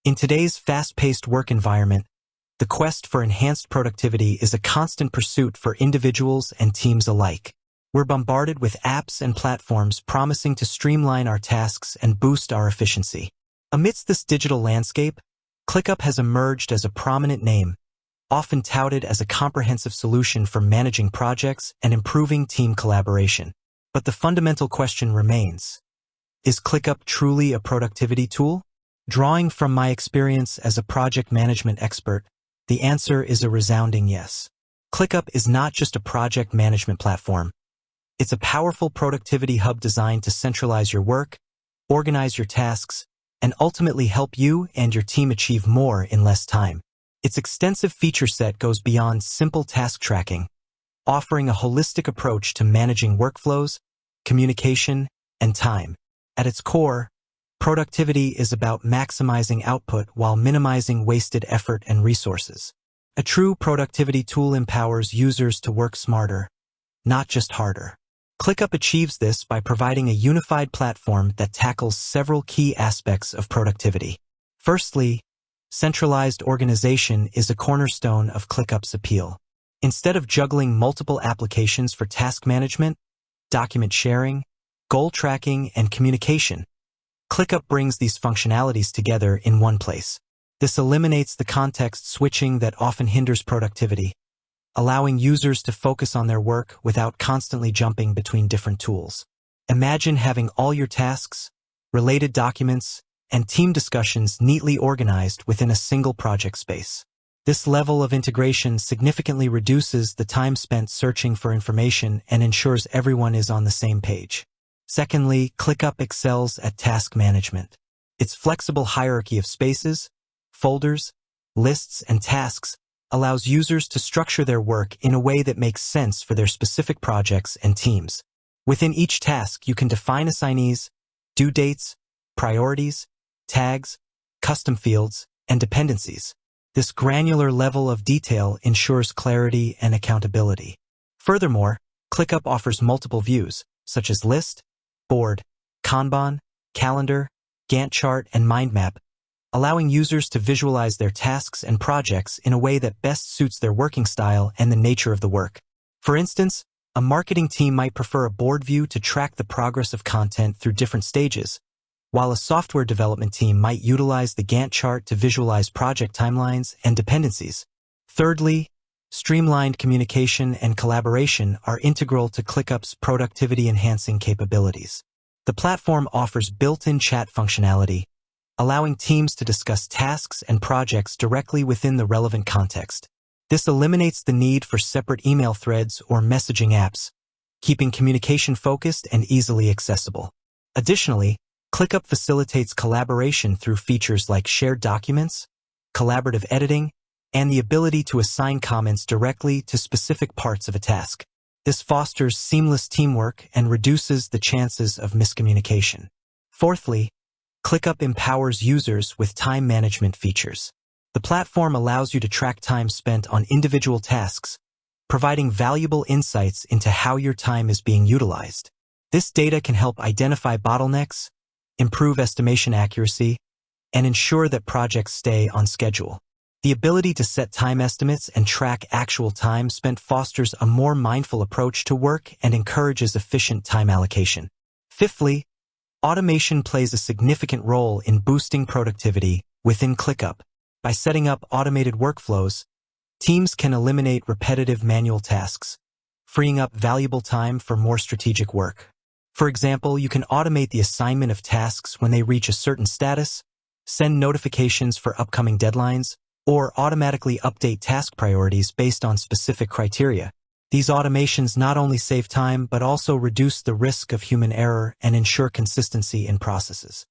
In today's fast-paced work environment, the quest for enhanced productivity is a constant pursuit for individuals and teams alike. We're bombarded with apps and platforms promising to streamline our tasks and boost our efficiency. Amidst this digital landscape, ClickUp has emerged as a prominent name, often touted as a comprehensive solution for managing projects and improving team collaboration. But the fundamental question remains: is ClickUp truly a productivity tool? Drawing from my experience as a project management expert, the answer is a resounding yes. ClickUp is not just a project management platform. It's a powerful productivity hub designed to centralize your work, organize your tasks, and ultimately help you and your team achieve more in less time. Its extensive feature set goes beyond simple task tracking, offering a holistic approach to managing workflows, communication, and time. At its core, productivity is about maximizing output while minimizing wasted effort and resources. A true productivity tool empowers users to work smarter, not just harder. ClickUp achieves this by providing a unified platform that tackles several key aspects of productivity. Firstly, centralized organization is a cornerstone of ClickUp's appeal. Instead of juggling multiple applications for task management, document sharing, goal tracking, and communication, ClickUp brings these functionalities together in one place. This eliminates the context switching that often hinders productivity, allowing users to focus on their work without constantly jumping between different tools. Imagine having all your tasks, related documents, and team discussions neatly organized within a single project space. This level of integration significantly reduces the time spent searching for information and ensures everyone is on the same page. Secondly, ClickUp excels at task management. Its flexible hierarchy of spaces, folders, lists, and tasks allows users to structure their work in a way that makes sense for their specific projects and teams. Within each task, you can define assignees, due dates, priorities, tags, custom fields, and dependencies. This granular level of detail ensures clarity and accountability. Furthermore, ClickUp offers multiple views, such as list, board, Kanban, calendar, Gantt chart, and mind map, allowing users to visualize their tasks and projects in a way that best suits their working style and the nature of the work. For instance, a marketing team might prefer a board view to track the progress of content through different stages, while a software development team might utilize the Gantt chart to visualize project timelines and dependencies. Thirdly, streamlined communication and collaboration are integral to ClickUp's productivity-enhancing capabilities. The platform offers built-in chat functionality, allowing teams to discuss tasks and projects directly within the relevant context. This eliminates the need for separate email threads or messaging apps, keeping communication focused and easily accessible. Additionally, ClickUp facilitates collaboration through features like shared documents, collaborative editing, and the ability to assign comments directly to specific parts of a task. This fosters seamless teamwork and reduces the chances of miscommunication. Fourthly, ClickUp empowers users with time management features. The platform allows you to track time spent on individual tasks, providing valuable insights into how your time is being utilized. This data can help identify bottlenecks, improve estimation accuracy, and ensure that projects stay on schedule. The ability to set time estimates and track actual time spent fosters a more mindful approach to work and encourages efficient time allocation. Fifthly, automation plays a significant role in boosting productivity within ClickUp. By setting up automated workflows, teams can eliminate repetitive manual tasks, freeing up valuable time for more strategic work. For example, you can automate the assignment of tasks when they reach a certain status, send notifications for upcoming deadlines, or automatically update task priorities based on specific criteria. These automations not only save time but also reduce the risk of human error and ensure consistency in processes.